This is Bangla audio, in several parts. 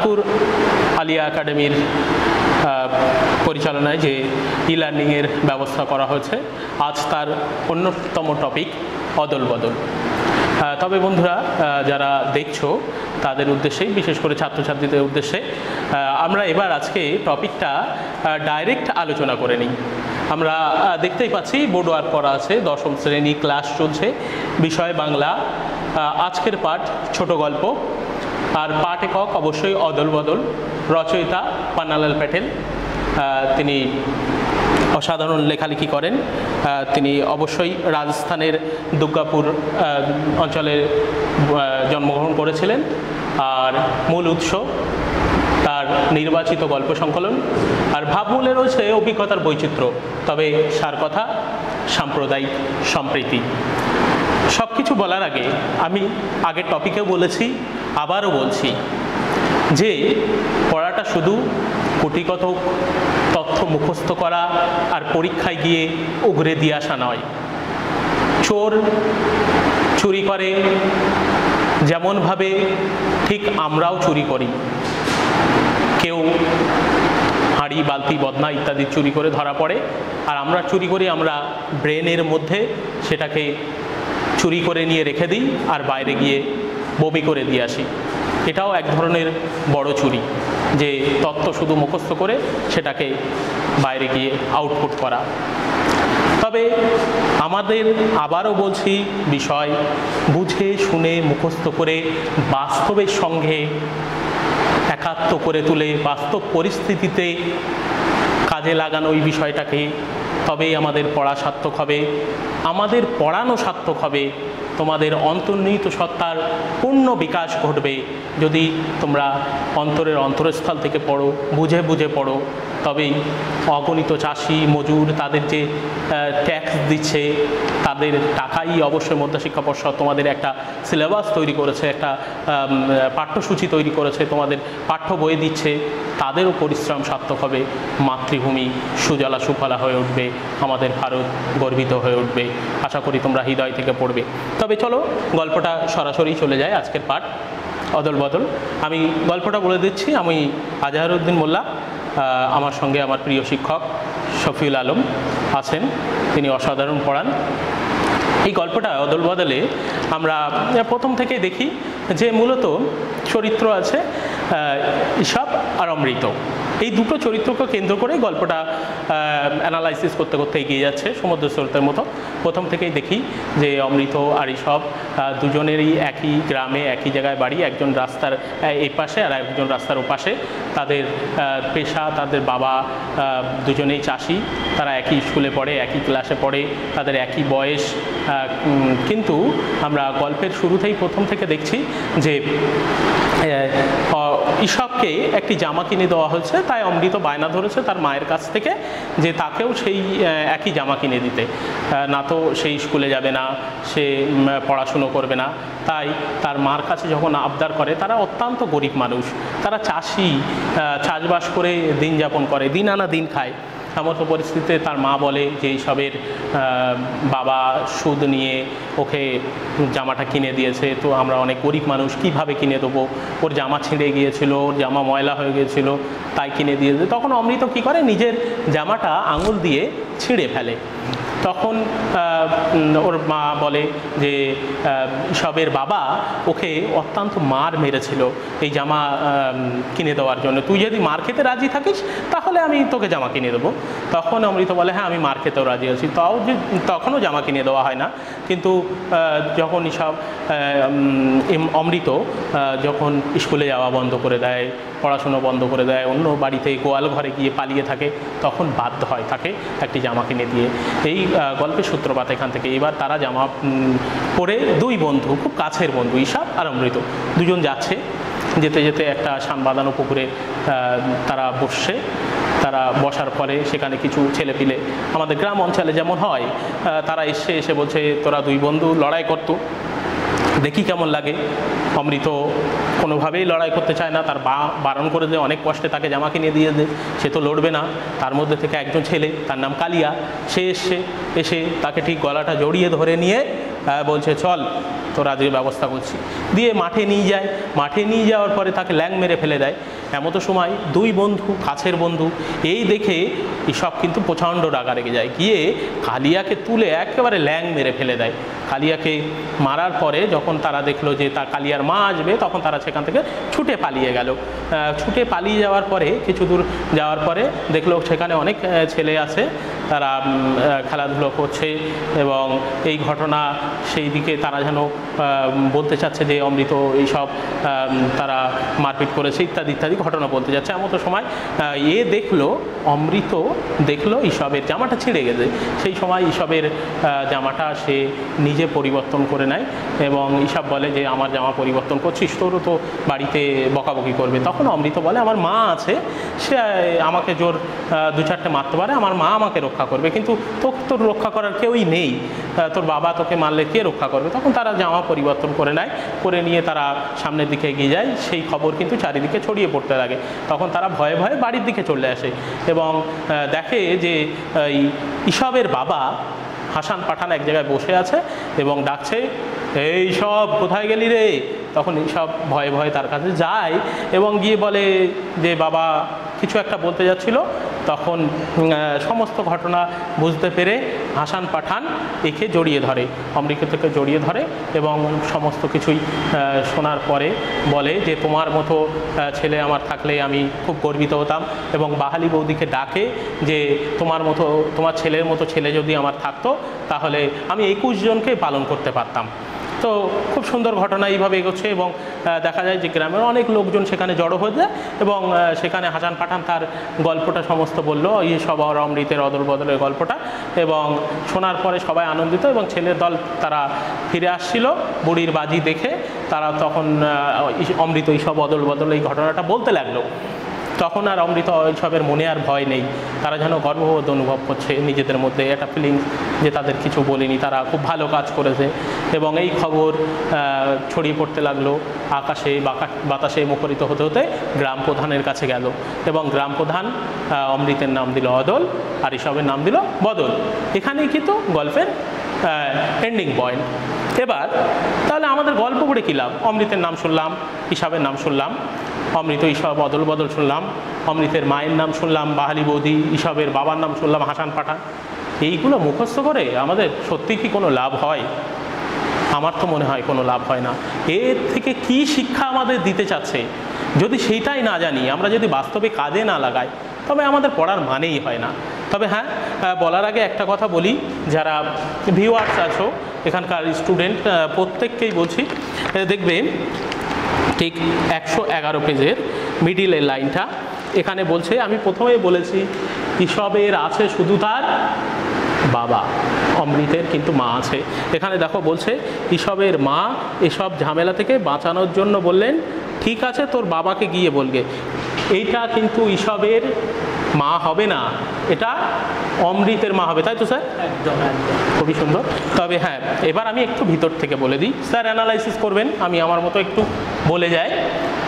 চাঁদপুর আলিয়া একাডেমির পরিচালনায় যে ই লার্নিংয়ের ব্যবস্থা করা হয়েছে, আজ তার অন্যতম টপিক অদল বদল। তবে বন্ধুরা, যারা দেখছো তাদের উদ্দেশ্যেই, বিশেষ করে ছাত্রছাত্রীদের উদ্দেশ্যে আমরা এবার আজকে টপিকটা ডাইরেক্ট আলোচনা করে নিই। আমরা দেখতেই পাচ্ছি বোর্ড ওয়ার্ক করা আছে, দশম শ্রেণী ক্লাস চলছে, বিষয় বাংলা। আজকের পাঠ ছোট গল্প, আর পাঠ একক অবশ্যই অদল বদল। রচয়িতা পান্নালাল প্যাটেল, তিনি অসাধারণ লেখালেখি করেন। তিনি অবশ্যই রাজস্থানের দুর্গাপুর অঞ্চলে জন্মগ্রহণ করেছিলেন, আর মূল উৎস তার নির্বাচিত গল্প সংকলন। আর ভাবমূলে রয়েছে অভিজ্ঞতার বৈচিত্র্য, তবে সার কথা সাম্প্রদায়িক সম্প্রীতি। সব কিছু বলার আগে আমি আগের টপিকেও বলেছি, আবারও বলছি যে পড়াটা শুধু কুটিগত তথ্য মুখস্থ করা আর পরীক্ষায় গিয়ে উগরে দিয়ে আসা নয়। চোর চুরি করে যেমনভাবে, ঠিক আমরাও চুরি করি। কেউ হাঁড়ি, বালতি, বদনা ইত্যাদি চুরি করে ধরা পড়ে, আর আমরা চুরি করি, আমরা ব্রেনের মধ্যে সেটাকে চুরি করে নিয়ে রেখে দিই আর বাইরে গিয়ে বমি করে দিয়ে আসি। এটাও এক ধরনের বড় চুরি, যে তত্ত্ব শুধু মুখস্থ করে সেটাকে বাইরে গিয়ে আউটপুট করা। তবে আমাদের, আবারও বলছি, বিষয় বুঝে শুনে মুখস্থ করে বাস্তবের সঙ্গে একাত্ম করে তুলে বাস্তব পরিস্থিতিতে কাজে লাগানো এই বিষয়টাকে, তবেই আমাদের পড়া সার্থক হবে, আমাদের পড়ানো সার্থক হবে। তোমাদের অন্তর্নিহিত সত্তার পূর্ণ বিকাশ ঘটবে যদি তোমরা অন্তরের অন্তরস্থল থেকে পড়ো, বুঝে বুঝে পড়ো। তবেই অগণিত চাষি মজুর, তাদের যে ট্যাক্স দিচ্ছে, তাদের টাকাই অবশ্যই মধ্যশিক্ষা পর্ষদ তোমাদের একটা সিলেবাস তৈরি করেছে, একটা পাঠ্যসূচি তৈরি করেছে, তোমাদের পাঠ্য বই দিচ্ছে, তাদেরও পরিশ্রম সার্থক হবে। মাতৃভূমি সুজলা সুফলা হয়ে উঠবে, আমাদের ভারত গর্বিত হয়ে উঠবে। আশা করি তোমরা হৃদয় থেকে পড়বে। তবে চলো গল্পটা সরাসরি চলে যায়। আজকের পাঠ অদল বদল। আমি গল্পটা বলে দিচ্ছি। আমি আজহারউদ্দিন মোল্লা, আমার সঙ্গে আমার প্রিয় শিক্ষক শফিউল আলম আছেন, তিনি অসাধারণ পড়ান। এই গল্পটা অদল বদলে আমরা প্রথম থেকেই দেখি যে মূলত চরিত্র আছে ঈশাপ আর অমৃত। এই দুটো চরিত্রকে কেন্দ্র করেই গল্পটা অ্যানালাইসিস করতে করতে এগিয়ে যাচ্ছে সমুদ্র স্রোতের মতো। প্রথম থেকেই দেখি যে অমৃত আর ঈশাপ দুজনেরই একই গ্রামে, একই জায়গায় বাড়ি, একজন রাস্তার এই পাশে আর একজন রাস্তার ওপাশে। তাদের পেশা, তাদের বাবা দুজনেই চাষি, তারা একই স্কুলে পড়ে, একই ক্লাসে পড়ে, তাদের একই বয়স। কিন্তু আমরা গল্পের শুরুতেই প্রথম থেকে দেখছি যে ঈশাপকে একটি জামা কিনে দেওয়া হয়েছে, তাই অমৃত বায়না ধরেছে তার মায়ের কাছ থেকে যে তাকেও সেই একই জামা কিনে দিতে। না তো সেই স্কুলে যাবে না, সে পড়াশুনো করবে না। তাই তার মার কাছে যখন আবদার করে, তারা অত্যন্ত গরিব মানুষ, তারা চাষি, চাষবাস করে দিন যাপন করে, দিন আনা দিন খায়। এমন পরিস্থিতিতে তার মা বলে যে এইসবের বাবা সুদ নিয়ে ওকে জামাটা কিনে দিয়েছে, তো আমরা অনেক গরিব মানুষ, কিভাবে কিনে দেবো? ওর জামা ছিঁড়ে গিয়েছিল, ওর জামা ময়লা হয়ে গিয়েছিল, তাই কিনে দিয়েছে। তখন অমৃত কী করে, নিজের জামাটা আঙুল দিয়ে ছিঁড়ে ফেলে। তখন ওর মা বলে যে ঈশাপের বাবা ওকে অত্যন্ত মার মেরেছিল এই জামা কিনে দেওয়ার জন্য, তুই যদি মার খেতে রাজি থাকিস তাহলে আমি তোকে জামা কিনে দেবো। তখন অমৃত বলে হ্যাঁ, আমি মার খেতেও রাজি আছি। তখনও জামা কিনে দেওয়া হয় না। কিন্তু যখন অমৃত যখন স্কুলে যাওয়া বন্ধ করে দেয়, পড়াশুনো বন্ধ করে দেয়, অন্য বাড়িতে গোয়াল ঘরে গিয়ে পালিয়ে থাকে, তখন বাধ্য হয় তাকে একটি জামা কিনে দিয়ে। এই গল্পের সূত্রপাত এখান থেকে। এবার তারা জামা পরে দুই বন্ধু, খুব কাছের বন্ধু, ঈশাপ আর অমৃত, দুজন যাচ্ছে। যেতে যেতে একটা শান বাঁধানো পুকুরে তারা বসছে। তারা বসার পরে সেখানে কিছু ছেলেপিলে, আমাদের গ্রাম অঞ্চলে যেমন হয়, তারা এসে বলছে তোরা দুই বন্ধু লড়াই করতো, দেখি কেমন লাগে। অমৃত কোনোভাবেই লড়াই করতে চায় না, তার বারণ করে দেয়, অনেক কষ্টে তাকে জামা কিনে দিয়ে দেয়, সে তো লড়বে না। তার মধ্যে থেকে একজন ছেলে, তার নাম কালিয়া, সে এসে তাকে ঠিক গলাটা জড়িয়ে ধরে নিয়ে বলছে চল তোর আজকে ব্যবস্থা করছি, দিয়ে মাঠে নিয়ে যায়। মাঠে নিয়ে যাওয়ার পরে তাকে ল্যাং মেরে ফেলে দেয়। এমতো সময় দুই বন্ধু, কাছের বন্ধু, এই দেখে ঈশব কিন্তু প্রচণ্ড রাগা রেগে যায়, গিয়ে কালিয়াকে তুলে একেবারে ল্যাং মেরে ফেলে দেয়। কালিয়াকে মারার পরে যখন তারা দেখলো যে তা কালিয়ার মা আসবে, তখন তারা সেখান থেকে ছুটে পালিয়ে গেল। ছুটে পালিয়ে যাওয়ার পরে কিছু দূর যাওয়ার পরে দেখলো সেখানে অনেক ছেলে আছে, তারা খেলাধুলো করছে এবং এই ঘটনা সেই দিকে তারা যেন বলতে চাচ্ছে যে অমৃত এইসব তারা মারপিট করেছে ইত্যাদি ইত্যাদি ঘটনা বলতে যাচ্ছে। এমতো সময় দেখলো, অমৃত দেখলো ঈশবের জামাটা ছিঁড়ে গেছে। সেই সময় ঈশবের জামাটা সে নিজে পরিবর্তন করে নেয় এবং ঈশব বলে যে আমার জামা পরিবর্তন করছিস, তোরও তো বাড়িতে বকাবকি করবে। তখন অমৃত বলে আমার মা আছে, সে আমাকে জোর দু চারটে মারতে পারে, আমার মা আমাকে রক্ষা করবে, কিন্তু তোর রক্ষা করার কেউই নেই, তোর বাবা তোকে মারলে কে রক্ষা করবে। তখন তারা জামা পরিবর্তন করে নেয়, করে নিয়ে তারা সামনের দিকে এগিয়ে যায়। সেই খবর কিন্তু চারিদিকে ছড়িয়ে পড়তে লাগে। তখন তারা ভয়ে ভয়ে বাড়ির দিকে চলে আসে এবং দেখে যে ঈশবের বাবা হাসান পাঠান এক জায়গায় বসে আছে এবং ডাকছে, এই সব কোথায় গেলি রে? তখন ঈশব ভয়ে ভয়ে তার কাছে যায় এবং গিয়ে বলে যে বাবা কিছু একটা বলতে যাচ্ছিল। তখন সমস্ত ঘটনা বুঝতে পেরে হাসান পাঠান একে জড়িয়ে ধরে, অমৃতকে জড়িয়ে ধরে এবং সমস্ত কিছুই শোনার পরে বলে যে তোমার মতো ছেলে আমার থাকলে আমি খুব গর্বিত হতাম, এবং বাহালি বৌদিকে ডাকে যে তোমার ছেলের মতো ছেলে যদি আমার থাকতো তাহলে আমি 21 জনকে পালন করতে পারতাম। তো খুব সুন্দর ঘটনা এইভাবে এগোচ্ছে এবং দেখা যায় যে গ্রামের অনেক লোকজন সেখানে জড়ো হয়ে যায় এবং সেখানে হাসান পাঠান তার গল্পটা সমস্ত বললো, ঈশব আর অমৃতের অদল বদলের গল্পটা, এবং শোনার পরে সবাই আনন্দিত এবং ছেলের দল তারা ফিরে আসছিল বুড়ির বাজি দেখে। তারা তখন অমৃত ঈশব অদল বদল এই ঘটনাটা বলতে লাগলো। তখন আর অমৃত ঈশবের মনে আর ভয় নেই, তারা যেন গর্ববোধ অনুভব করছে নিজেদের মধ্যে, একটা ফিলিংস যে তাদের কিছু বলেনি, তারা খুব ভালো কাজ করেছে। এবং এই খবর ছড়িয়ে পড়তে লাগলো, আকাশে বাতাসে মুখরিত হতে হতে গ্রাম প্রধানের কাছে গেল এবং গ্রাম প্রধান অমৃতের নাম দিল অদল আর ঈশবের নাম দিল বদল। এখানেই কিন্তু গল্পের এন্ডিং পয়েন্ট। এবার তাহলে আমাদের গল্প পড়ে কী লাভ? অমৃতের নাম শুনলাম, ঈশবের নাম শুনলাম, অমৃত ঈশব অদল বদল শুনলাম, অমৃতের মায়ের নাম শুনলাম বাহালি বৌদি, ঈশবের বাবার নাম শুনলাম হাসান পাঠান। এইগুলো মুখস্থ করে আমাদের সত্যি কি কোনো লাভ হয়? আমার তো মনে হয় কোনো লাভ হয় না। এর থেকে কি শিক্ষা আমাদের দিতে চাচ্ছে যদি সেইটাই না জানি, আমরা যদি বাস্তবে কাজে না লাগাই, তবে আমাদের পড়ার মানেই হয় না। তবে হ্যাঁ, বলার আগে একটা কথা বলি, যারা ভিউয়ার্স আছো এখানকার স্টুডেন্ট প্রত্যেককেই বলছি, দেখবে ঠিক 111 পেজের মিডিলের লাইনটা এখানে বলছে, আমি প্রথমেই বলেছি ঈশবের আছে শুধু তার বাবা, অমৃতের কিন্তু মা আছে। এখানে দেখো বলছে ঈশবের মা এসব ঝামেলা থেকে বাঁচানোর জন্য বললেন ঠিক আছে তোর বাবাকে গিয়ে বলবে। এইটা কিন্তু ঈশবের মা হবে না, এটা অমৃতের মা হবে, তাই তো স্যার? একদম একদম, খুবই সুন্দর। তবে হ্যাঁ, এবার আমি একটু ভিতর থেকে বলে দিই, স্যার অ্যানালাইসিস করবেন, আমি আমার মতো একটু বলে যাই।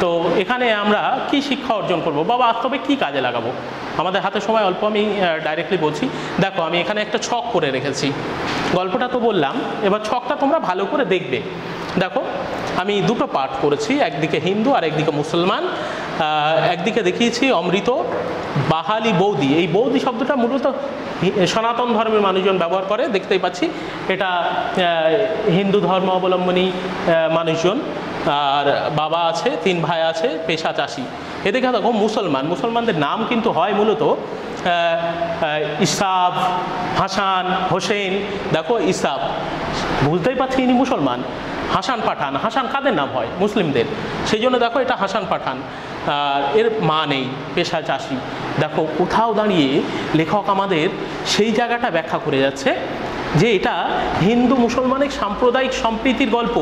তো এখানে আমরা কি শিক্ষা অর্জন করব বা বাস্তবে কী কাজে লাগাবো? আমাদের হাতে সময় অল্প, আমি ডাইরেক্টলি বলছি। দেখো আমি এখানে একটা ছক করে রেখেছি, গল্পটা তো বললাম, এবার ছকটা তোমরা ভালো করে দেখবে। দেখো আমি দুটো পার্ট করেছি, একদিকে হিন্দু আর একদিকে মুসলমান। একদিকে দেখিয়েছি অমৃত বাহালি বৌদি, এই বৌদি শব্দটা মূলত সনাতন ধর্মের মানুষজন ব্যবহার করে, দেখতেই পাচ্ছি এটা হিন্দু ধর্ম অবলম্বনী মানুষজন। আর বাবা আছে, 3 ভাই আছে, পেশা চাষি। এদিকে দেখো মুসলমানদের নাম কিন্তু হয় মূলত ইসাব, হাসান, হোসেন। দেখো ইসাব, বুঝতেই পারছি ইনি মুসলমান। হাসান পাঠান, হাসান কাদের নাম হয়? মুসলিমদের, সেই জন্য দেখো এটা হাসান পাঠান। এর মা নেই, পেশা চাষি। দেখো কোথাও দাঁড়িয়ে লেখক আমাদের সেই জায়গাটা ব্যাখ্যা করে যাচ্ছে যে এটা হিন্দু মুসলমানের সাম্প্রদায়িক সম্প্রীতির গল্প।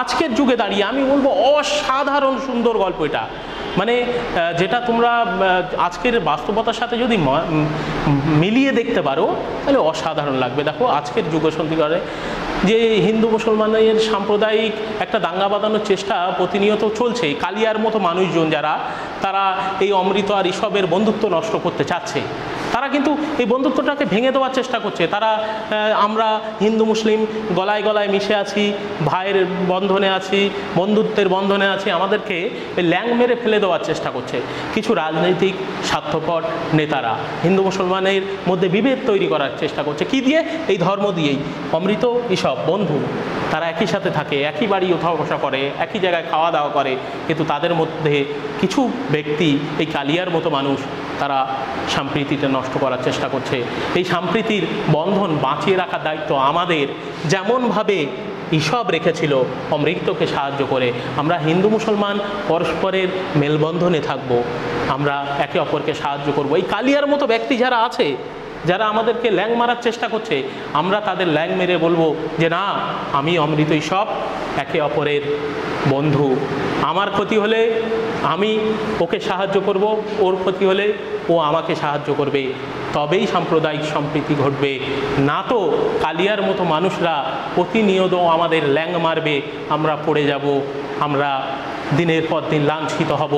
আজকের যুগে দাঁড়িয়ে আমি বলবো অসাধারণ সুন্দর গল্প এটা, মানে যেটা তোমরা আজকের বাস্তবতার সাথে যদি মিলিয়ে দেখতে পারো তাহলে অসাধারণ লাগবে। দেখো আজকের যুগে সন্ধিকারে যে হিন্দু মুসলমানের সাম্প্রদায়িক একটা দাঙ্গা বাঁধানোর চেষ্টা প্রতিনিয়ত চলছে, কালিয়ার মতো মানুষজন যারা তারা এই অমৃত আর ঈশবের বন্ধুত্ব নষ্ট করতে চাচ্ছে, তারা কিন্তু এই বন্ধুত্বটাকে ভেঙে দেওয়ার চেষ্টা করছে। তারা আমরা হিন্দু মুসলিম গলায় গলায় মিশে আছি, ভাইয়ের বন্ধনে আছি, বন্ধুত্বের বন্ধনে আছি, আমাদেরকে ল্যাং মেরে ফেলে দেওয়ার চেষ্টা করছে কিছু রাজনৈতিক স্বার্থপর নেতারা। হিন্দু মুসলমানের মধ্যে বিভেদ তৈরি করার চেষ্টা করছে। কি দিয়ে? এই ধর্ম দিয়েই। অমৃত এসব বন্ধু, তারা একই সাথে থাকে, একই বাড়ি ওঠা বসা করে, একই জায়গায় খাওয়া দাওয়া করে, কিন্তু তাদের মধ্যে কিছু ব্যক্তি, এই কালিয়ার মতো মানুষ, তারা সম্প্রীতিটা নষ্ট করার চেষ্টা করছে। এই সম্প্রীতির বন্ধন বাঁচিয়ে রাখার দায়িত্ব আমাদের। যেমনভাবে ঈশব রেখেছিল অমৃতকে সাহায্য করে, আমরা হিন্দু মুসলমান পরস্পরের মেলবন্ধনে থাকব, আমরা একে অপরকে সাহায্য করব। এই কালিয়ার মতো ব্যক্তি যারা আছে, যারা আমাদেরকে ল্যাং মারার চেষ্টা করছে, আমরা তাদের ল্যাং মেরে বলবো যে না, আমি অমৃত ঈশব একে অপরের বন্ধু। আমার ক্ষতি হলে আমি ওকে সাহায্য করব, ওর ক্ষতি হলে ও আমাকে সাহায্য করবে, তবেই সাম্প্রদায়িক সম্প্রীতি ঘটবে। না তো কালিয়ার মতো মানুষরা প্রতিনিয়ত আমাদের ল্যাং মারবে, আমরা পড়ে যাব, আমরা দিনের পর দিন লাঞ্ছিত হব,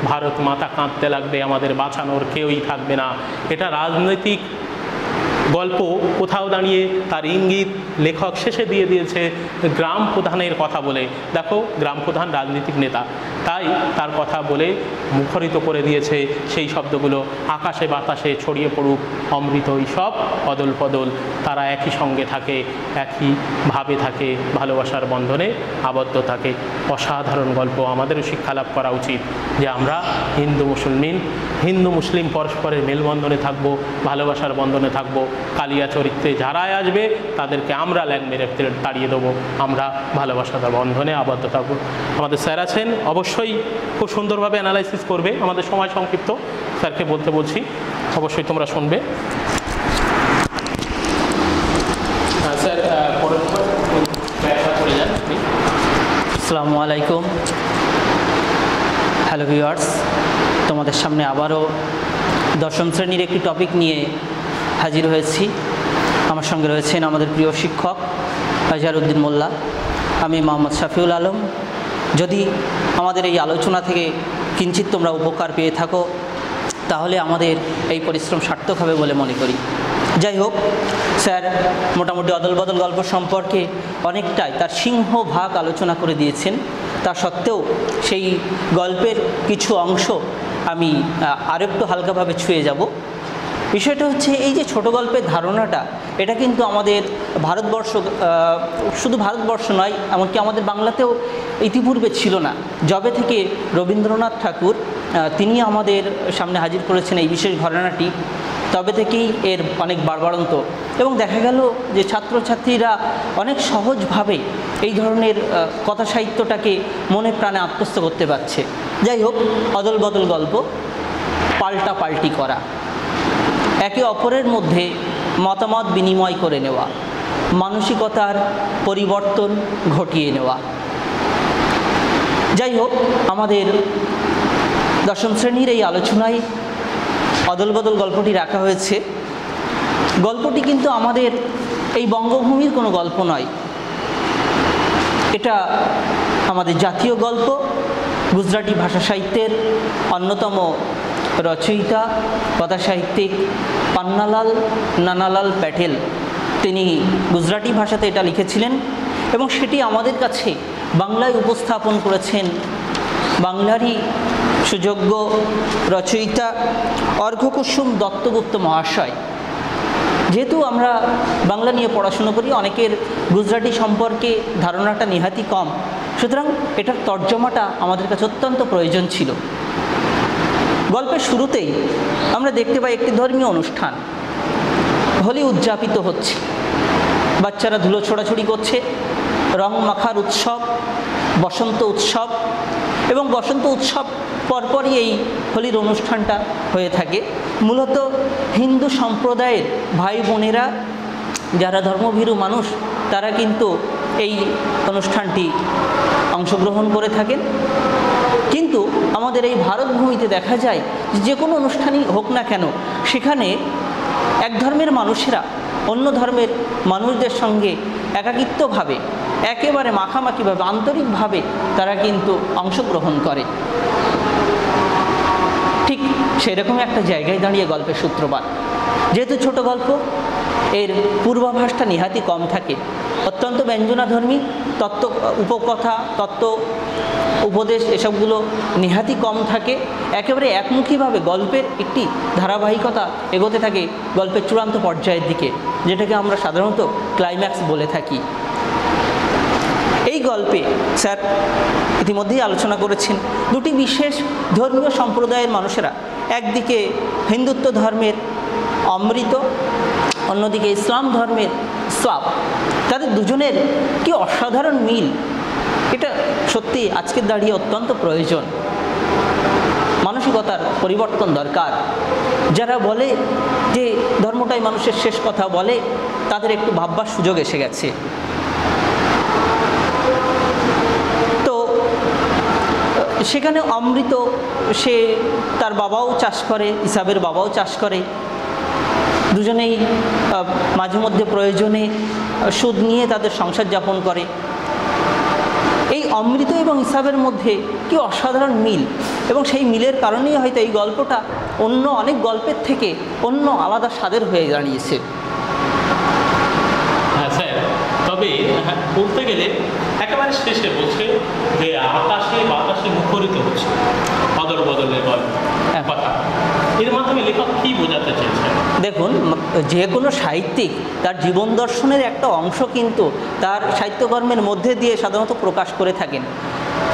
ভারত মাতা কাঁদতে লাগবে, আমাদের বাঁচানোর কেউই থাকবে না। এটা রাজনৈতিক গল্প। কোথাও দাঁড়িয়ে তার ইঙ্গিত লেখক শেষে দিয়ে দিয়েছে গ্রাম প্রধানের কথা বলে। দেখো, গ্রাম প্রধান রাজনৈতিক নেতা, তাই তার কথা বলে মুখরিত করে দিয়েছে সেই শব্দগুলো। আকাশে বাতাসে ছড়িয়ে পড়ুক অমৃত ঈশব অদল বদল, তারা একই সঙ্গে থাকে, একইভাবে থাকে, ভালোবাসার বন্ধনে আবদ্ধ থাকে। অসাধারণ গল্প। আমাদেরও শিক্ষা লাভ করা উচিত যে আমরা হিন্দু মুসলিম পরস্পরের মেলবন্ধনে থাকব, ভালোবাসার বন্ধনে থাকব। কালিয়া চরিত্রে যারাই আসবে তাদেরকে আমরা ল্যাং মেরে তাড়িয়ে দেবো, আমরা ভালোবাসার বন্ধনে আবদ্ধ থাকবো। আমাদের স্যার আছেন, অবশ্যই খুব সুন্দরভাবে অ্যানালাইসিস করবে। আমাদের সময় সংক্ষিপ্ত, স্যারকে বলতে বলছি, অবশ্যই তোমরা শুনবে। স্যার ব্যাখ্যা করে যান। আসসালামু আলাইকুম, হ্যালো ভিউয়ার্স, তোমাদের সামনে আবারও দশম শ্রেণীর একটি টপিক নিয়ে হাজির হয়েছি। আমার সঙ্গে রয়েছেন আমাদের প্রিয় শিক্ষক আজহারউদ্দিন মোল্লা, আমি মোহাম্মদ শাফিউল আলম। যদি আমাদের এই আলোচনা থেকে কিঞ্চিৎ তোমরা উপকার পেয়ে থাকো, তাহলে আমাদের এই পরিশ্রম সার্থক হবে বলে মনে করি। যাই হোক, স্যার মোটামুটি অদল বদল গল্প সম্পর্কে অনেকটাই তার সিংহভাগ আলোচনা করে দিয়েছেন। তা সত্ত্বেও সেই গল্পের কিছু অংশ আমি আরেকটু হালকাভাবে ছুঁয়ে যাব। বিষয়টা হচ্ছে, এই যে ছোট গল্পের ধারণাটা, এটা কিন্তু আমাদের ভারতবর্ষ, শুধু ভারতবর্ষ নয়, এমনকি আমাদের বাংলাতেও ইতিপূর্বে ছিল না। যবে থেকে রবীন্দ্রনাথ ঠাকুর তিনি আমাদের সামনে হাজির করেছেন এই বিশেষ ঘটনাটি, তবে থেকেই এর অনেক বাড়বাড়ন্ত, এবং দেখা গেল যে ছাত্রছাত্রীরা অনেক সহজভাবে এই ধরনের কথা সাহিত্যটাকে মনে প্রাণে আত্মস্থ করতে পারছে। যাই হোক, অদল বদল গল্প, পাল্টাপাল্টি করা, একে অপরের মধ্যে মতামত বিনিময় করে নেওয়া, মানসিকতার পরিবর্তন ঘটিয়ে নেওয়া। যাই হোক, আমাদের দশম শ্রেণীর এই আলোচনায় অদল বদল গল্পটি রাখা হয়েছে। গল্পটি কিন্তু আমাদের এই বঙ্গভূমির কোনো গল্প নয়, এটা আমাদের জাতীয় গল্প। গুজরাটি ভাষা সাহিত্যের অন্যতম রচয়িতা কথাসাহিত্যিক পান্নালাল নানালাল প্যাটেল, তিনি গুজরাটি ভাষাতে এটা লিখেছিলেন এবং সেটি আমাদের কাছে বাংলায় উপস্থাপন করেছেন বাংলারই সুযোগ্য রচয়িতা অর্ঘ্যকুসুম দত্তগুপ্ত মহাশয়। যেহেতু আমরা বাংলা নিয়ে পড়াশুনো করি, অনেকের গুজরাটি সম্পর্কে ধারণাটা নেহাতি কম, সুতরাং এটার তর্জমাটা আমাদের কাছে অত্যন্ত প্রয়োজন ছিল। গল্পের শুরুতেই আমরা দেখতে পাই একটি ধর্মীয় অনুষ্ঠান, হোলি উদযাপিত হচ্ছে, বাচ্চারা ধুলো ছোড়াছুড়ি করছে, রং মাখার উৎসব, বসন্ত উৎসব, এবং বসন্ত উৎসব পরপরই এই হোলির অনুষ্ঠানটা হয়ে থাকে। মূলত হিন্দু সম্প্রদায়ের ভাই বোনেরা যারা ধর্মভীরু মানুষ, তারা কিন্তু এই অনুষ্ঠানটি অংশগ্রহণ করে থাকেন। কিন্তু আমাদের এই ভারতভূমিতে দেখা যায় যে কোনো অনুষ্ঠানই হোক না কেন, সেখানে এক ধর্মের মানুষেরা অন্য ধর্মের মানুষদের সঙ্গে একাকিত্বভাবে, একেবারে মাখামাখিভাবে, আন্তরিকভাবে তারা কিন্তু অংশগ্রহণ করে। ঠিক সেরকম একটা জায়গায় দাঁড়িয়ে গল্পের সূত্রপাত। যেহেতু ছোট গল্প, এর পূর্বাভাসটা নিহাতি কম থাকে, অত্যন্ত ব্যঞ্জনাধর্মী তত্ত্ব, উপকথা, তত্ত্ব, উপদেশ এসবগুলো নিহাতি কম থাকে। একেবারে একমুখীভাবে গল্পের একটি ধারাবাহিকতা এগোতে থাকে গল্পের চূড়ান্ত পর্যায়ের দিকে, যেটাকে আমরা সাধারণত ক্লাইম্যাক্স বলে থাকি। এই গল্পে স্যার ইতিমধ্যেই আলোচনা করেছেন দুটি বিশেষ ধর্মীয় সম্প্রদায়ের মানুষেরা, একদিকে হিন্দুত্ব ধর্মের অমৃত, অন্যদিকে ইসলাম ধর্মের সাপ, তাদের দুজনের কি অসাধারণ মিল, এটা সত্যি আজকের দাঁড়িয়ে অত্যন্ত প্রয়োজন। মানসিকতার পরিবর্তন দরকার। যারা বলে যে ধর্মটাই মানুষের শেষ কথা বলে, তাদের একটু ভাববার সুযোগ এসে গেছে। তো সেখানে অমৃত, সে তার বাবাও চাষ করে, ইসাবের বাবাও চাষ করে, দুজনেই মাঝে মধ্যে প্রয়োজনে সুদ নিয়ে তাদের সংসার যাপন করে। এই অমৃত এবং ইসাবের মধ্যে কি অসাধারণ মিল, এবং সেই মিলের কারণেই হয়তো এই গল্পটা অন্য অনেক গল্পের থেকে অন্য আলাদা স্বাদের হয়ে দাঁড়িয়েছে। হ্যাঁ স্যার, তবে বলতে গেলে একেবারে শেষে বলছে যে আকাশে বাতাসে মুখরিত হচ্ছে অদল বদলের গল্প কথা, এর মাধ্যমে লেখক কি বোঝাতে চেয়েছেন? দেখুন, যে কোনো সাহিত্যিক তার জীবন দর্শনের একটা অংশ কিন্তু তার সাহিত্যকর্মের মধ্যে দিয়ে সাধারণত প্রকাশ করে থাকেন।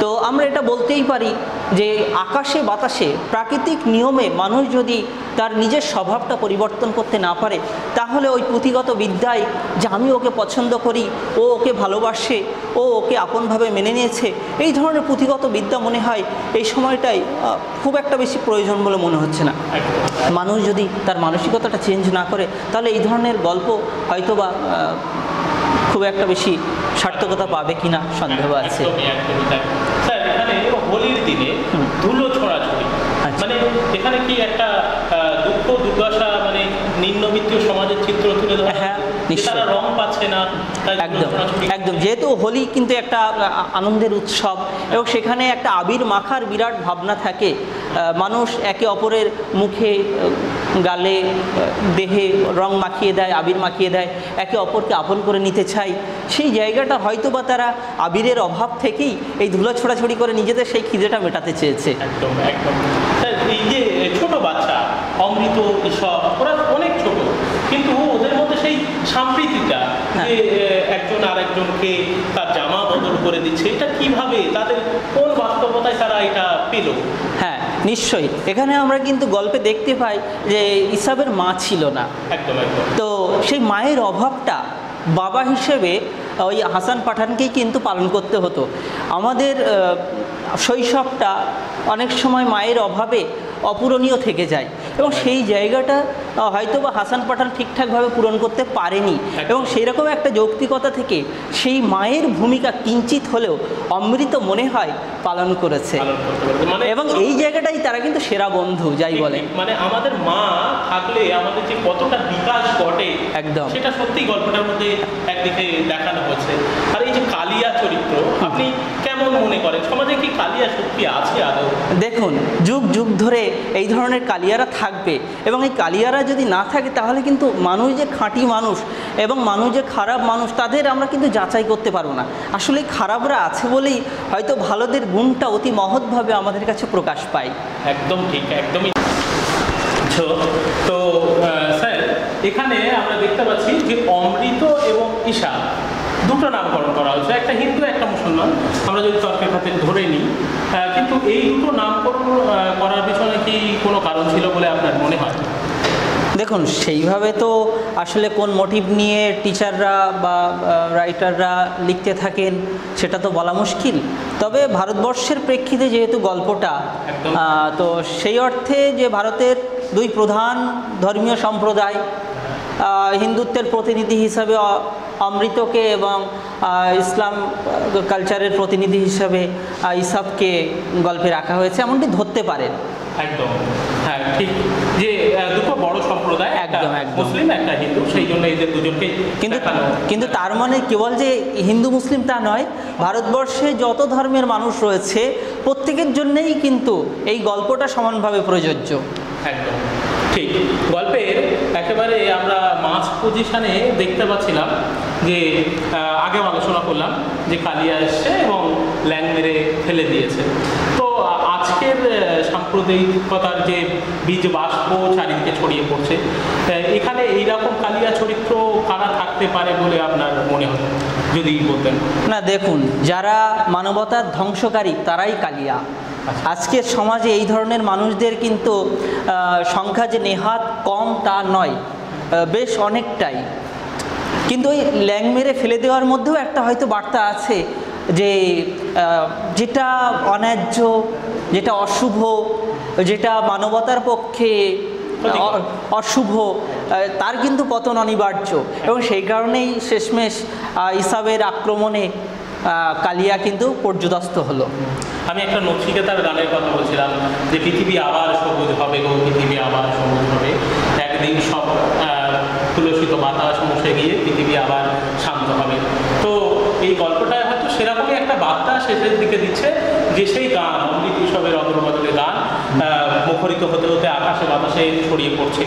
তো আমরা এটা বলতেই পারি যে আকাশে বাতাসে প্রাকৃতিক নিয়মে মানুষ যদি তার নিজের স্বভাবটা পরিবর্তন করতে না পারে, তাহলে ওই পুঁথিগত বিদ্যায় যে আমি ওকে পছন্দ করি, ও ওকে ভালোবাসে, ও ওকে আপনভাবে মেনে নিয়েছে, এই ধরনের পুঁথিগত বিদ্যা মনে হয় এই সময়টাই খুব একটা বেশি প্রয়োজন বলে মনে হচ্ছে না। মানুষ যদি তার মানসিকতাটা চেঞ্জ না করে, তাহলে এই ধরনের গল্প হয়তোবা খুব একটা বেশি সার্থকতা পাবে কিনা সন্দেহ আছে। স্যার, এখানে হোলির দিনে ধুলো ছড়াছড়ি, মানে এখানে কি একটা দুঃখ দুর্দশা, মানে নিম্নবিত্তীয় সমাজের চিত্র তুলে ধরা? হ্যাঁ, নিশ্চয়ই। রং পাচ্ছে না, একদম একদম। যেহেতু হোলি কিন্তু একটা আনন্দের উৎসব, এবং সেখানে একটা আবির মাখার বিরাট ভাবনা থাকে। মানুষ একে অপরের মুখে, গালে, দেহে রং মাখিয়ে দেয়, আবির মাখিয়ে দেয়, একে অপরকে আপন করে নিতে চায়। সেই জায়গাটা হয়তো বা তারা আবিরের অভাব থেকেই এই ধুলো ছোড়াছড়ি করে নিজেদের সেই খিদেটা মেটাতে চেয়েছে। একদম একদম। এই যে ছোট বাচ্চা অমৃত, এসব ওরা অনেক ছোট, কিন্তু ওদের মধ্যে সেই সম্প্রীতিটা, যে একজন আরেকজনকে তার জামা বদল করে দিচ্ছে, এটা কিভাবে, তাদের কোন বাস্তবতায় তারা এটা পেল? হ্যাঁ, নিশ্চয়ই। এখানে আমরা কিন্তু গল্পে দেখতে পাই যে ইসাবের মা ছিল না। একদম একদম। তো সেই মায়ের অভাবটা বাবা হিসেবে ওই হাসান পাঠানকেই কিন্তু পালন করতে হতো। আমাদের শৈশবটা অনেক সময় মায়ের অভাবে অপূরণীয় থেকে যায়, এবং সেই জায়গাটা হয়তো বা হাসান পাঠান ঠিকঠাকভাবে পূরণ করতে পারেনি, এবং সেই রকম একটা যৌক্তিকতা থেকে সেই মায়ের ভূমিকা কিঞ্চিত হলেও অমৃত মনে হয় পালন করেছে, এবং এই জায়গাটাই তারা কিন্তু সেরা বন্ধু যাই বলে। মানে আমাদের মা থাকলে আমাদের যে কতটা বিকাশ ঘটে, একদম সেটা সত্যি গল্পটার মধ্যে একদিকে দেখানো হয়েছে। আর এই যে কালিয়া চরিত্র, আপনি কেমন মনে করেন, সমাজে কি কালিয়া সত্যি আছে আদৌ? দেখুন, যুগ যুগ ধরে এই ধরনের কালিয়ারা থাকবে, এবং এই কালিয়ারা যদি না থাকে তাহলে কিন্তু মানুষ যে খাঁটি মানুষ এবং মানুষ যে খারাপ মানুষ, তাদের আমরা কিন্তু যাচাই করতে পারবো না। আসলে খারাপরা আছে বলেই হয়তো ভালোদের গুণটা অতি মহৎভাবে আমাদের কাছে প্রকাশ পায়। একদম ঠিক, একদমই। তো স্যার, এখানে আমরা দেখতে পাচ্ছি যে অমৃত এবং ঈশা দুটো নামকরণ করা হয়েছে, একটা হিন্দু একটা মুসলমান, আমরা যদি তর্কের খাতে ধরে নিই, কিন্তু এই দুটো নামকরণ করার পিছনে কি কোনো কারণ ছিল বলে আপনার মনে হয়? দেখুন, সেইভাবে তো আসলে কোন মোটিভ নিয়ে টিচাররা বা রাইটাররা লিখতে থাকেন সেটা তো বলা মুশকিল। তবে ভারতবর্ষের প্রেক্ষিতে যেহেতু গল্পটা, তো সেই অর্থে যে ভারতের দুই প্রধান ধর্মীয় সম্প্রদায়, হিন্দুত্বের প্রতিনিধি হিসাবে অমৃতকে এবং ইসলাম কালচারের প্রতিনিধি হিসাবে ইসাবকে গল্পে রাখা হয়েছে, এমনটি ধরতে পারেন। একদম, হ্যাঁ ঠিক, যে দুটো বড় সম্প্রদায়, একদম মুসলিম একটা হিন্দু, সেই জন্য এদের দুজনকে কিন্তু তার মানে কেবল যে হিন্দু মুসলিম তা নয়, ভারতবর্ষে যত ধর্মের মানুষ রয়েছে প্রত্যেকের জন্যেই কিন্তু এই গল্পটা সমানভাবে প্রযোজ্য। একদম। ঠিক, গল্পের একেবারে আমরা মাঝ পজিশনে দেখতে পাচ্ছিলাম যে আগেও আলোচনা করলাম যে কালিয়া এসছে এবং ল্যাং মেরে ফেলে দিয়েছে। তো আজকের সাম্প্রদায়িকতার যে বীজ বাষ্প চারিদিকে ছড়িয়ে পড়ছে, এখানে এইরকম কালিয়া চরিত্র কারা থাকতে পারে বলে আপনার মনে হয়, যদি বলতেন? না দেখুন, যারা মানবতার ধ্বংসকারী তারাই কালিয়া। আজকের সমাজে এই ধরনের মানুষদের কিন্তু সংখ্যা যে নেহাত কম তা নয়, বেশ অনেকটাই। কিন্তু ওই ল্যাং মেরে ফেলে দেওয়ার মধ্যেও একটা হয়তো বার্তা আছে যে যেটা অন্যায্য, যেটা অশুভ, যেটা মানবতার পক্ষে অশুভ, তার কিন্তু পতন অনিবার্য। এবং সেই কারণেই শেষমেশ ইসাবের আক্রমণে কালিয়া কিন্তু পর্যুদস্ত হলো। আমি একটা নচিকেতার গানের কথা বলছিলাম যে পৃথিবী আবার সবুজ হবে গো, পৃথিবী আবার সবুজ হবে, একদিন সব তুলসিত বাতাস মুছে গিয়ে পৃথিবী আবার শান্ত হবে। তো এই গল্পটায় হয়তো সেরকমই একটা বার্তা শেষের দিকে দিচ্ছে, যে সেই গান অমৃত উৎসবের অদল বদলে গান মুখরিত হতে হতে আকাশে বাতাসে ছড়িয়ে পড়ছে।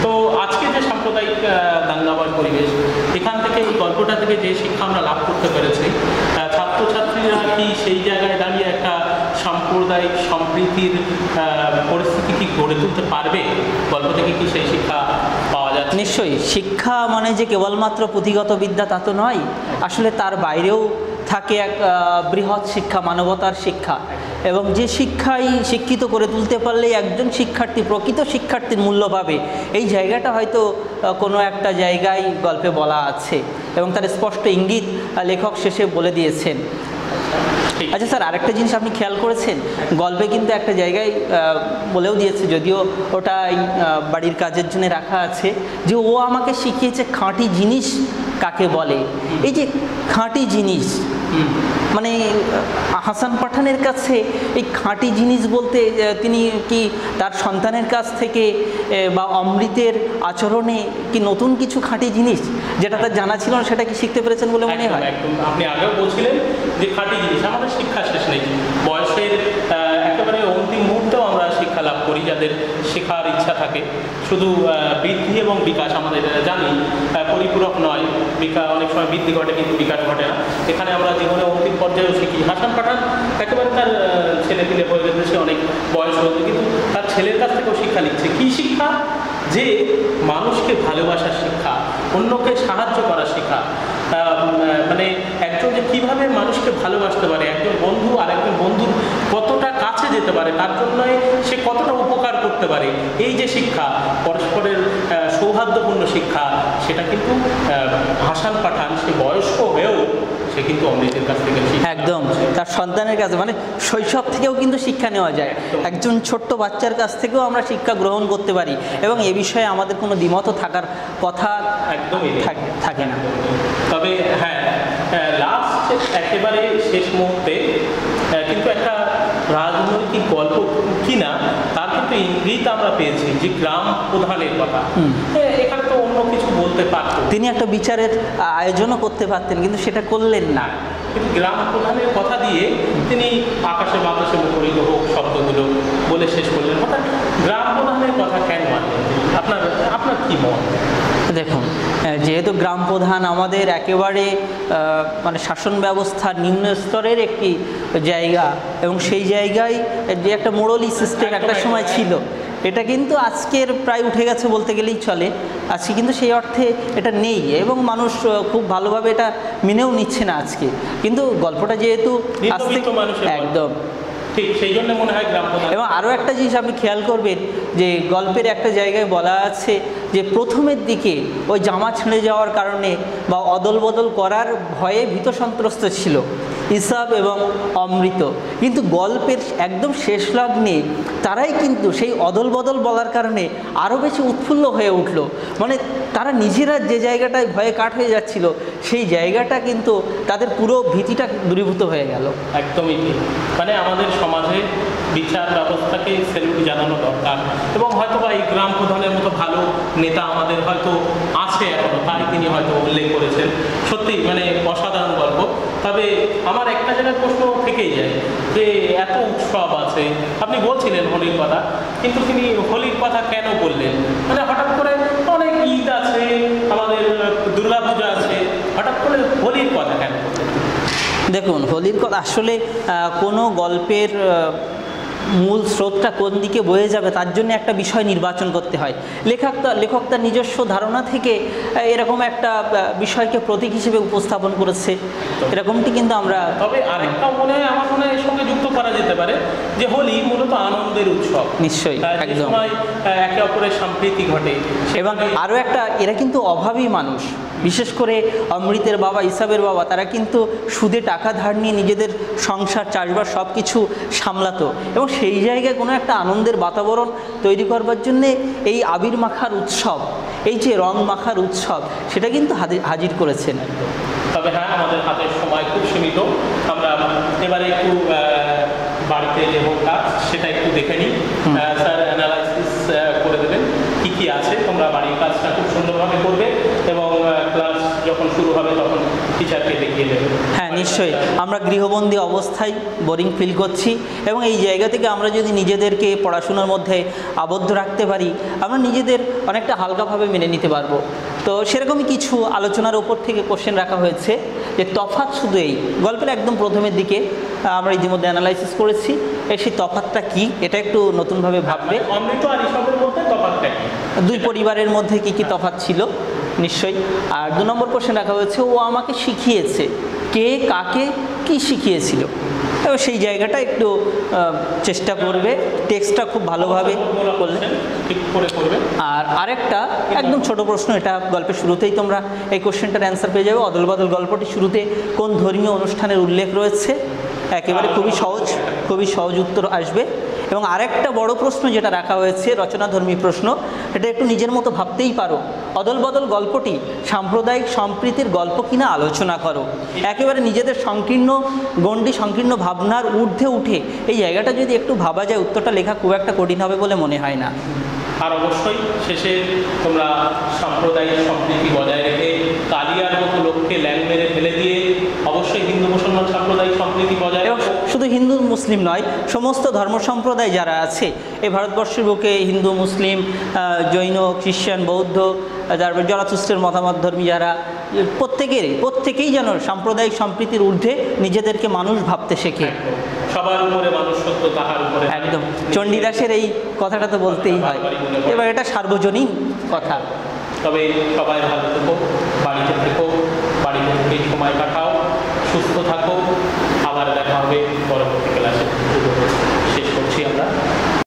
তো আজকে যে সাম্প্রদায়িক দাঙ্গাবাজ পরিবেশ, এখান থেকে এই গল্পটা থেকে যে শিক্ষা আমরা লাভ করতে পেরেছি, ছাত্রছাত্রীরা কি সেই জায়গায় দাঁড়িয়ে একটা সাম্প্রদায়িক সম্প্রীতির পরিস্থিতি কি গড়ে তুলতে পারবে? গল্প থেকে কি সেই শিক্ষা পাওয়া যাচ্ছে? নিশ্চয়ই। শিক্ষা মানে যে কেবলমাত্র পুঁথিগত বিদ্যা তা তো নয়, আসলে তার বাইরেও থাকে এক বৃহৎ শিক্ষা, মানবতার শিক্ষা। এবং যে শিক্ষাই শিক্ষিত করে তুলতে পারলে একজন শিক্ষার্থী প্রকৃত শিক্ষার্থীর মূল্য পাবে, এই জায়গাটা হয়তো কোনো একটা জায়গায় গল্পে বলা আছে এবং তার স্পষ্ট ইঙ্গিত লেখক শেষে বলে দিয়েছেন। আচ্ছা স্যার, আরেকটা জিনিস আপনি খেয়াল করেছেন, গল্পে কিন্তু একটা জায়গায় বলেও দিয়েছে, যদিও ওটা বাড়ির কাজের জন্য রাখা আছে, যে ও আমাকে শিখিয়েছে খাঁটি জিনিস কাকে বলে। এই যে খাঁটি জিনিস, মানে হাসান পাঠানের কাছে এই খাঁটি জিনিস বলতে তিনি কি তার সন্তানের কাছ থেকে বা অমৃতের আচরণে কি নতুন কিছু খাঁটি জিনিস যেটা তার জানা ছিল না, সেটা কি শিখতে পেরেছেন বলে মনে হয়? একদম, আপনি আগেও বলছিলেন যে খাঁটি জিনিস, আমাদের শিক্ষা শেষ নেই। বয়সের একেবারে অন্তিম মুহূর্তেও আমরা শিক্ষা লাভ করি, যাদের শেখার ইচ্ছা থাকে। শুধু বৃদ্ধি এবং বিকাশ আমাদের জানি পরিপূরক নয়, অনেক সময় বৃদ্ধি ঘটে কিন্তু বিকাশ ঘটে না। এখানে আমরা জীবনে অন্তিম পর্যায়েও শিখি। হাসান পাঠান একেবারে তার ছেলে পিলে হয়ে গেছে, অনেক বয়স হয়েছে, কিন্তু তার ছেলের কাছ থেকেও শিক্ষা নিচ্ছে। কী শিক্ষা? যে মানুষকে ভালোবাসার শিক্ষা, অন্যকে সাহায্য করার শিক্ষা। মানে একজন যে কীভাবে মানুষকে ভালোবাসতে পারে, একজন বন্ধু আর একজন বন্ধুর কতটা কাছে যেতে পারে, তার জন্য সে কতটা উপকার করতে পারে, এই যে শিক্ষা, পরস্পরের সৌহার্দ্যপূর্ণ শিক্ষা, সেটা কিন্তু হাসান পাঠান সে বয়স্ক হয়েও সে কিন্তু অমৃতের কাছ থেকে একদম তার সন্তানের কাছে, মানে শৈশব থেকেও কিন্তু শিক্ষা নেওয়া যায়। একজন ছোট্ট বাচ্চার কাছ থেকেও আমরা শিক্ষা গ্রহণ করতে পারি, এবং এ বিষয়ে আমাদের কোনো দ্বিমত থাকার কথা একদমই থাকে না। তবে হ্যাঁ, লাস্ট একেবারে শেষ মুহূর্তে কিন্তু একটা রাজনৈতিক গল্প কিনা তার কিন্তু ইঙ্গিত আমরা পেয়েছি, যে গ্রাম প্রধানের কথা। এখানে তো অন্য কিছু বলতে পারতো, তিনি একটা বিচারের আয়োজনও করতে পারতেন, কিন্তু সেটা করলেন না। কিন্তু গ্রাম প্রধানের কথা দিয়ে তিনি আকাশে বাতাসে মুখরিত হোক শব্দগুলো বলে শেষ করলেন। অর্থাৎ গ্রাম প্রধানের কথা কেন মানলেন? আপনার কি মত? দেখুন, যেহেতু গ্রাম প্রধান আমাদের একেবারে মানে শাসন ব্যবস্থার নিম্ন স্তরের একটি জায়গা, এবং সেই জায়গায় যে একটা মোড়লি সিস্টেম একটা সময় ছিল, এটা কিন্তু আজকের প্রায় উঠে গেছে বলতে গেলেই চলে। আজকে কিন্তু সেই অর্থে এটা নেই, এবং মানুষ খুব ভালোভাবে এটা মেনেও নিচ্ছে না আজকে। কিন্তু গল্পটা যেহেতু একদম ঠিক, সেই জন্য মনে হয় গ্রাম প্রধান। এবং আরও একটা জিনিস আপনি খেয়াল করবেন, যে গল্পের একটা জায়গায় বলা আছে যে প্রথমের দিকে ওই জামা ছিঁড়ে যাওয়ার কারণে বা অদল বদল করার ভয়ে ভীত সন্ত্রস্ত ছিল ইসাব এবং অমৃত, কিন্তু গল্পের একদম শেষ লগ্নে তারাই কিন্তু সেই অদল বদল বলার কারণে আরও বেশি উৎফুল্ল হয়ে উঠল। মানে তারা নিজেরা যে জায়গাটায় ভয়ে কাঠ হয়ে যাচ্ছিল, সেই জায়গাটা কিন্তু তাদের পুরো ভীতিটা দূরীভূত হয়ে গেল। একদমই ঠিক। মানে আমাদের সমাজে বিচার ব্যবস্থাকে স্যালুট জানানো দরকার, এবং হয়তো বা এই গ্রাম প্রধানের মতো ভালো নেতা আমাদের হয়তো আছে এখনো, তাই তিনি হয়তো উল্লেখ করেছেন। সত্যি মানে অসাধারণ গল্প। তবে আমার একটা জায়গায় প্রশ্ন থেকেই যায় যে এত উৎসব আছে, আপনি বলছিলেন হোলির কথা, কিন্তু তিনি হোলির কথা কেন বললেন? মানে হঠাৎ করে অনেক ঈদ আছে, আমাদের দুর্গাপূজা আছে, হঠাৎ করে হোলির কথা কেন বললেন? দেখুন, হোলির কথা আসলে কোনো গল্পের মূল স্রোতটা কোন দিকে বয়ে যাবে তার জন্য একটা বিষয় নির্বাচন করতে হয়। লেখক তার নিজস্ব ধারণা থেকে এরকম একটা বিষয়কে প্রতীক হিসেবে উপস্থাপন করেছে, এরকমটি কিন্তু আমরা। তবে আরেকটা আমার মনে হয় এর সঙ্গে যুক্ত করা যেতে পারে যে হোলি মূলত আনন্দের উৎসব। নিশ্চয়ই, একদম। সময় একে অপরের সম্প্রীতি ঘটে, এবং আরও একটা, এরা কিন্তু অভাবী মানুষ, বিশেষ করে অমৃতের বাবা, ইসাবের বাবা, তারা কিন্তু সুদে টাকা ধার নিয়ে নিজেদের সংসার, চাষবাস সব কিছু সামলাতো, এবং সেই জায়গায় কোনো একটা আনন্দের বাতাবরণ তৈরি করবার জন্যে এই আবির মাখার উৎসব, এই যে রং মাখার উৎসব, সেটা কিন্তু হাজির করেছেন। তবে হ্যাঁ, আমাদের হাতের সময় খুব সীমিত, আমরা এবারে একটু বাড়িতে যে হোক কাজ সেটা একটু দেখে নিই। স্যার অ্যানালাইসিস করে দেবেন কী কী আছে, তোমরা বাড়ির কাজটা খুব সুন্দরভাবে করবে এবং ক্লাস যখন শুরু হবে তখন টিচারকে দেখিয়ে দেবে। হ্যাঁ, নিশ্চয়ই। আমরা গৃহবন্দী অবস্থায় বোরিং ফিল করছি, এবং এই জায়গা থেকে আমরা যদি নিজেদেরকে পড়াশোনার মধ্যে আবদ্ধ রাখতে পারি, আমরা নিজেদের অনেকটা হালকাভাবে মেনে নিতে পারবো। তো সেরকমই কিছু আলোচনার উপর থেকে কোশ্চেন রাখা হয়েছে যে তফাৎ শুধু এই গল্পের একদম প্রথমের দিকে আমরা ইতিমধ্যে অ্যানালাইসিস করেছি, সেই তফাৎটা কি, এটা একটু নতুনভাবে ভাববে। অমৃত আর ইসবের মধ্যে তফাৎটা কি, দুই পরিবারের মধ্যে কি কি তফাৎ ছিল, নিশ্চয়ই। আর 2 নম্বর কোশ্চেন রাখা হয়েছে ও আমাকে শিখিয়েছে, কে কাকে কি শিখিয়েছিল, এবং সেই জায়গাটা একটু চেষ্টা করবে, টেক্সটটা খুব ভালোভাবে করলে। আর আরেকটা একদম ছোট প্রশ্ন, এটা গল্পের শুরুতেই তোমরা এই কোশ্চেনটার অ্যান্সার পেয়ে যাবে। অদলবদল গল্পটি শুরুতে কোন ধর্মীয় অনুষ্ঠানের উল্লেখ রয়েছে? একেবারে খুবই সহজ উত্তর আসবে। এবং আরেকটা বড় প্রশ্ন যেটা রাখা হয়েছে, রচনাধর্মী প্রশ্ন, এটা একটু নিজের মতো ভাবতেই পারো। অদলবদল গল্পটি সাম্প্রদায়িক সম্প্রীতির গল্প কিনা আলোচনা করো। একেবারে নিজেদের সংকীর্ণ গণ্ডি, সংকীর্ণ ভাবনার ঊর্ধ্বে উঠে এই জায়গাটা যদি একটু ভাবা যায়, উত্তরটা লেখা খুব একটা কঠিন হবে বলে মনে হয় না। আর অবশ্যই শেষে তোমরা সাম্প্রদায়িক সম্প্রীতি বজায় রেখে কালিয়ার মতো লোককে ল্যাং মেরে ফেলে দিয়ে অবশ্যই হিন্দু মুসলমান সাম্প্রদায়িক সম্প্রীতি বজায়, এবং শুধু হিন্দু মুসলিম নয়, সমস্ত ধর্ম সম্প্রদায় যারা আছে এই ভারতবর্ষের বুকে, হিন্দু, মুসলিম, জৈন, খ্রিস্টান, বৌদ্ধ, তারপর জরাথুস্ট্রের মতামত ধর্মী যারা, প্রত্যেকেই যেন সাম্প্রদায়িক সম্প্রীতির ঊর্ধ্বে নিজেদেরকে মানুষ ভাবতে শেখে। সবার উপরে মানুষ সত্য, তাহার উপরে। একদম, চণ্ডীদাসের এই কথাটা তো বলতেই হয়, এবার এটা সার্বজনীন কথা। তবে সবাই ভালো থেকো, বাড়িতে থেকেই সময় কাটাও, সুস্থ থাকো, আবার দেখা হবে পরবর্তী ক্লাসে।